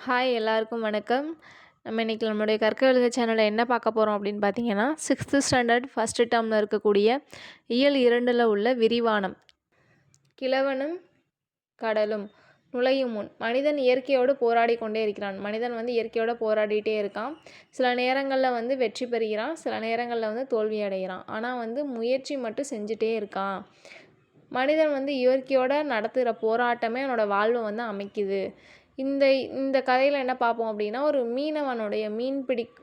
Hi எல்லாருக்கும் வணக்கம். நம்ம இன்றைக்கி நம்மளுடைய கற்க எழுத சேனலில் என்ன பார்க்க போகிறோம் அப்படின்னு பார்த்தீங்கன்னா, 6th ஸ்டாண்டர்ட் ஃபஸ்ட்டு டேர்மில் இருக்கக்கூடிய இயல் 2ல் உள்ள விரிவானம். கிழவனும் கடலும் நுழையும் முன். மனிதன் இயற்கையோடு போராடி கொண்டே இருக்கிறான். மனிதன் இயற்கையோடு போராடிட்டே இருக்கான். சில நேரங்களில் வெற்றி பெறுகிறான், சில நேரங்களில் தோல்வி அடைகிறான். ஆனால் முயற்சி மட்டும் செஞ்சுட்டே இருக்கான். மனிதன் இயற்கையோடு நடத்துகிற போராட்டமே அவனோட வாழ்வை அமைக்குது. இந்த கதையில் என்ன பார்ப்போம் அப்படின்னா, ஒரு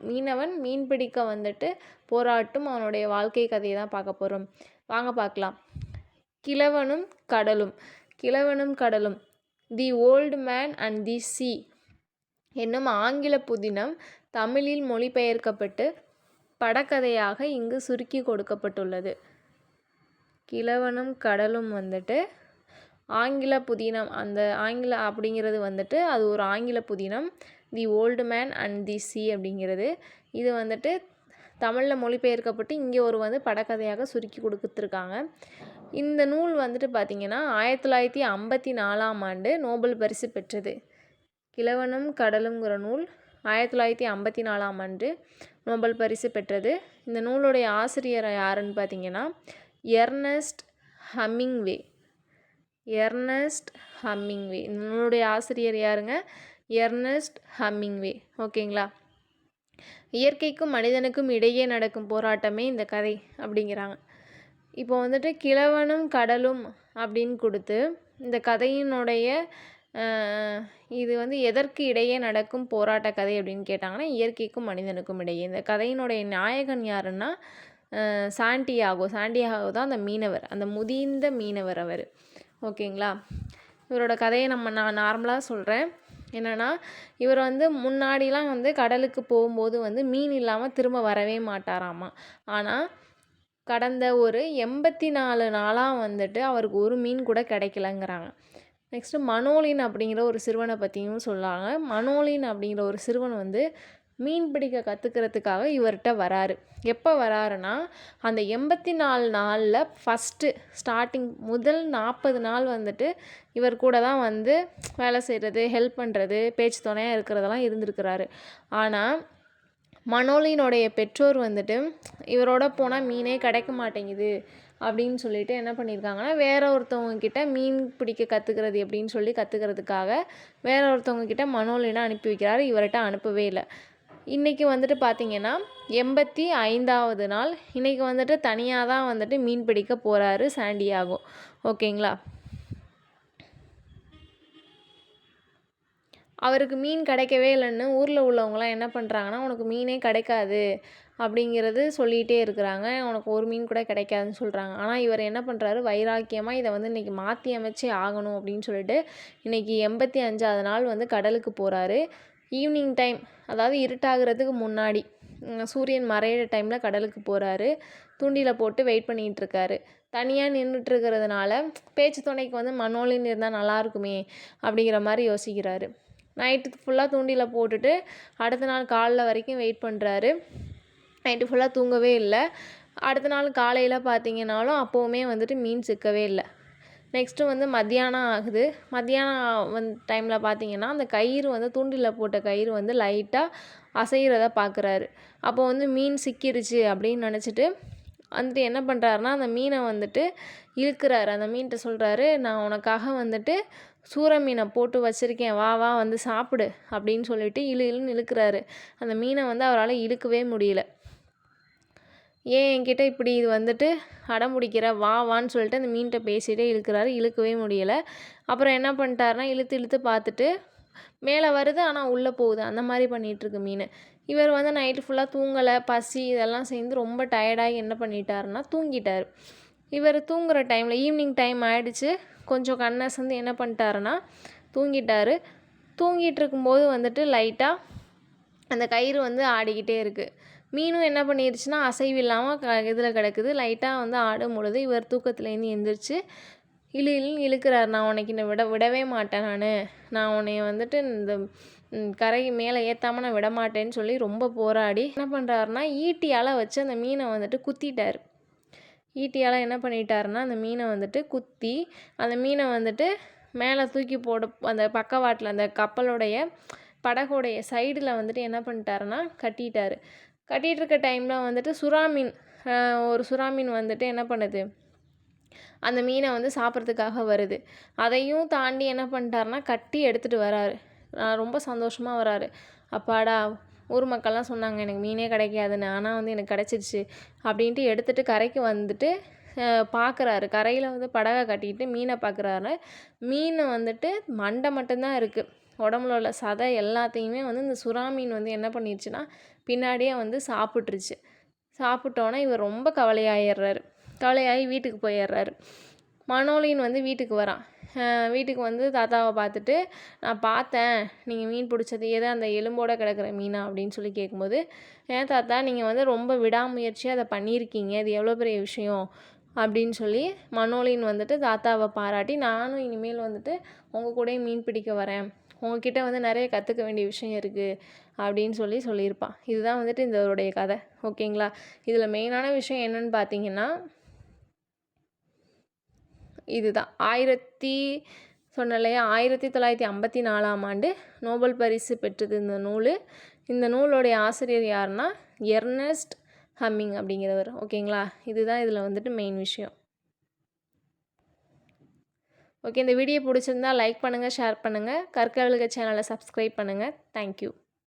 மீனவன் மீன் பிடிக்க போராட்டும் அவனுடைய வாழ்க்கை கதையை தான் பார்க்க போகிறோம். வாங்க பார்க்கலாம். கிழவனும் கடலும். கிழவனும் கடலும் the old man and the sea என்னும் ஆங்கில புதினம் தமிழில் மொழிபெயர்க்கப்பட்டு படக்கதையாக இங்கு சுருக்கி கொடுக்கப்பட்டுள்ளது. கிழவனும் கடலும் ஆங்கில புதினம். அந்த ஆங்கில அப்படிங்கிறது அது ஒரு ஆங்கில புதினம். The old man and the sea அப்படிங்கிறது இது தமிழில் மொழிபெயர்க்கப்பட்டு இங்கே ஒரு படக்கதையாக சுருக்கி கொடுத்துருக்காங்க. இந்த நூல் பார்த்திங்கன்னா 1954ஆம் ஆண்டு நோபல் பரிசு பெற்றது. கிழவனும் கடலுங்கிற நூல் 1954ஆம் ஆண்டு நோபல் பரிசு பெற்றது. இந்த நூலுடைய ஆசிரியர் யாருன்னு பார்த்திங்கன்னா எர்னஸ்ட் ஹெமிங்வே. இந்த நூலுடைய ஆசிரியர் யாருங்க? Ernst Hemingway. ஓகேங்களா? இயற்கைக்கும் மனிதனுக்கும் இடையே நடக்கும் போராட்டமே இந்த கதை அப்படிங்கிறாங்க. இப்போ கிழவனும் கடலும் அப்படின்னு கொடுத்து இந்த கதையினுடைய இது எதற்கு இடையே நடக்கும் போராட்ட கதை அப்படின்னு கேட்டாங்கன்னா, இயற்கைக்கும் மனிதனுக்கும் இடையே. இந்த கதையினுடைய நாயகன் யாருன்னா சாண்டியாகோ தான் அந்த மீனவர், அந்த முதிர்ந்த மீனவர் அவர். ஓகேங்களா? இவரோட கதையை நான் நார்மலாக சொல்கிறேன். என்னென்னா, இவர் முன்னாடிலாம் கடலுக்கு போகும்போது மீன் இல்லாமல் திரும்ப வரவே மாட்டாராமா. ஆனால் கடந்த ஒரு 84 நாளாக அவருக்கு ஒரு மீன் கூட கிடைக்கலங்கிறாங்க. நெக்ஸ்ட்டு மனோலின் அப்படிங்கிற ஒரு சிறுவனை பற்றியும் சொல்லாங்க. மனோலின் அப்படிங்கிற ஒரு சிறுவன் மீன் பிடிக்க கற்றுக்கிறதுக்காக இவர்கிட்ட வராரு. எப்போ வராருன்னா, அந்த 84 நாளில் ஃபஸ்ட்டு ஸ்டார்டிங் முதல் 40 நாள் இவர் கூட தான் வேலை செய்கிறது, ஹெல்ப் பண்ணுறது, பேச்சு துணையாக இருக்கிறதெல்லாம் இருந்திருக்கிறாரு. ஆனால் மனோலினுடைய பெற்றோர் இவரோட போனால் மீனே கிடைக்க மாட்டேங்குது அப்படின்னு சொல்லிட்டு என்ன பண்ணியிருக்காங்கன்னா, வேற ஒருத்தவங்கக்கிட்ட மீன் பிடிக்க கற்றுக்கிறது எப்படின்னு சொல்லி கற்றுக்கிறதுக்காக வேற ஒருத்தவங்கக்கிட்ட மனோலினை அனுப்பி வைக்கிறாரு. இவர்கிட்ட அனுப்பவே இல்லை. இன்றைக்கி பார்த்திங்கன்னா 85வது நாள். இன்றைக்கி தனியாக தான் மீன் பிடிக்க போகிறாரு சாண்டியாகோ. ஓகேங்களா? அவருக்கு மீன் கிடைக்கவே இல்லைன்னு ஊரில் உள்ளவங்களாம் என்ன பண்ணுறாங்கன்னா, உனக்கு மீனே கிடைக்காது அப்படிங்கிறது சொல்லிகிட்டே இருக்கிறாங்க. உனக்கு ஒரு மீன் கூட கிடைக்காதுன்னு சொல்கிறாங்க. ஆனால் இவர் என்ன பண்ணுறாரு, வைராக்கியமாக இதை இன்றைக்கி மாற்றி அமைச்சே ஆகணும் அப்படின்னு சொல்லிட்டு இன்றைக்கி 85வது நாள் கடலுக்கு போகிறாரு. ஈவினிங் டைம், அதாவது இருட்டாகிறதுக்கு முன்னாடி, சூரியன் மறையிற டைமில் கடலுக்கு போகிறாரு. தூண்டியில் போட்டு வெயிட் பண்ணிகிட்ருக்காரு. தனியாக நின்றுட்டுருக்கிறதுனால பேச்சு துணைக்கு மனோலின் இருந்தால் நல்லாயிருக்குமே அப்படிங்கிற மாதிரி யோசிக்கிறாரு. நைட்டு ஃபுல்லாக தூண்டியில் போட்டுட்டு அடுத்த நாள் காலைல வரைக்கும் வெயிட் பண்ணுறாரு. நைட்டு ஃபுல்லாக தூங்கவே இல்லை. அடுத்த நாள் காலையில் பார்த்திங்கனாலும் அப்போவுமே மீன் சிக்கவே இல்லை. நெக்ஸ்ட்டு மத்தியானம் ஆகுது. மத்தியானம் டைமில் பார்த்திங்கன்னா அந்த கயிறு தூண்டில் போட்ட கயிறு லைட்டாக அசைகிறத பார்க்குறாரு. அப்போ மீன் சிக்கிருச்சு அப்படின்னு நினச்சிட்டு என்ன பண்ணுறாருனா, அந்த மீனை இழுக்கிறாரு. அந்த மீன்கிட்ட சொல்கிறாரு, நான் உனக்காக சூற மீனை போட்டு வச்சுருக்கேன், வா வா சாப்பிடு அப்படின்னு சொல்லிட்டு இழுன்னு இழுக்கிறாரு. அந்த மீனை அவரால் இழுக்கவே முடியல. ஏன் என்கிட்ட இப்படி இது அடம் பிடிக்கிற, வா வான்னு சொல்லிட்டு அந்த மீன்கிட்ட பேசிகிட்டே இழுக்கிறாரு. இழுக்கவே முடியலை. அப்புறம் என்ன பண்ணிட்டாருனா, இழுத்து இழுத்து பார்த்துட்டு மேலே வருது, ஆனால் உள்ளே போகுது. அந்த மாதிரி பண்ணிகிட்ருக்கு மீன். இவர் நைட்டு ஃபுல்லாக தூங்கலை, பசி இதெல்லாம் சேர்ந்து ரொம்ப டயர்டாகி என்ன பண்ணிட்டாருன்னா தூங்கிட்டார். இவர் தூங்குகிற டைமில் ஈவினிங் டைம் ஆகிடுச்சு. கொஞ்சம் கண்ணசந்து என்ன பண்ணிட்டாருன்னா தூங்கிட்டார். தூங்கிட்டு இருக்கும்போது லைட்டாக அந்த கயிறு ஆடிக்கிட்டே இருக்குது. மீனும் என்ன பண்ணிடுச்சுன்னா அசைவு இல்லாமல் இதில் கிடக்குது. லைட்டாக ஆடும் பொழுது இவர் தூக்கத்துலேருந்து எழுந்திரிச்சு இழுன்னு இழுக்கிறார். நான் உனக்கு இன்னும் விடவே மாட்டேன், நான் உன்னைய இந்த கரை மேலே ஏற்றாமல் நான் விடமாட்டேன்னு சொல்லி ரொம்ப போராடி என்ன பண்ணுறாருனா ஈட்டியால் வச்சு அந்த மீனை குத்திட்டார். ஈட்டியால் என்ன பண்ணிட்டாருன்னா அந்த மீனை குத்தி அந்த மீனை மேலே தூக்கி போட அந்த பக்கவாட்டில் அந்த கப்பலுடைய படகோடைய சைடில் வந்துட்டு என்ன பண்ணிட்டாருன்னா கட்டிட்டாரு. கட்டிகிட்டு இருக்க டைமில் வந்துட்டு சுறா மீன் ஒரு சுறா மீன் வந்துட்டு என்ன பண்ணுது, அந்த மீனை வந்து சாப்பிட்றதுக்காக வருது. அதையும் தாண்டி என்ன பண்ணிட்டாருன்னா கட்டி எடுத்துகிட்டு வராரு. ரொம்ப சந்தோஷமாக வராரு. அப்பாடா, ஊர் மக்கள்லாம் சொன்னாங்க எனக்கு மீனே கிடைக்காதுன்னு, ஆனால் வந்து எனக்கு கிடச்சிருச்சு அப்படின்ட்டு எடுத்துகிட்டு கரைக்கு வந்துட்டு பார்க்குறாரு. கரையில் வந்து படகை கட்டிட்டு மீனை பார்க்குறாரு. மீன் வந்துட்டு மண்டை மட்டும்தான் இருக்குது. உடம்புல உள்ள சதை எல்லாத்தையுமே வந்து இந்த சுறா மீன் வந்து என்ன பண்ணிடுச்சுன்னா பின்னாடியே வந்து சாப்பிட்ருச்சு. சாப்பிட்டோன்னே இவர் ரொம்ப கவலையாயிடுறாரு. கவலையாகி வீட்டுக்கு போயிடுறாரு. மனோலின்னு வந்து வீட்டுக்கு வரான். வீட்டுக்கு வந்து தாத்தாவை பார்த்துட்டு, நான் பார்த்தேன் நீங்கள் மீன் பிடிச்சது எது அந்த எலும்போடு கிடக்கிற மீனா அப்படின்னு சொல்லி கேட்கும்போது, ஏன் தாத்தா நீங்கள் வந்து ரொம்ப விடாமுயற்சியாக அதை பண்ணியிருக்கீங்க, அது எவ்வளோ பெரிய விஷயம் அப்படின்னு சொல்லி மனோலின் வந்துட்டு தாத்தாவை பாராட்டி, நானும் இனிமேல் வந்துட்டு உங்கள் கூடயே மீன் பிடிக்க வரேன், உங்ககிட்ட வந்து நிறைய கற்றுக்க வேண்டிய விஷயம் இருக்குது அப்படின்னு சொல்லியிருப்பான். இதுதான் வந்துட்டு இதோடைய கதை. ஓகேங்களா? இதில் மெயினான விஷயம் என்னென்னு பார்த்தீங்கன்னா இதுதான். சொன்னேன் இல்லையா, 1954ஆம் ஆண்டு நோபல் பரிசு பெற்றது இந்த நூல். இந்த நூலோடைய ஆசிரியர் யாருன்னா எர்னஸ்ட் ஹம்மிங் அப்படிங்கிறவர். ஓகேங்களா? இதுதான் இதில் வந்துட்டு மெயின் விஷயம். ஓகே, இந்த வீடியோ பிடிச்சிருந்தா லைக் பண்ணுங்கள், ஷேர் பண்ணுங்கள், கற்க சேனலை சப்ஸ்கிரைப் பண்ணுங்கள். தேங்க்யூ.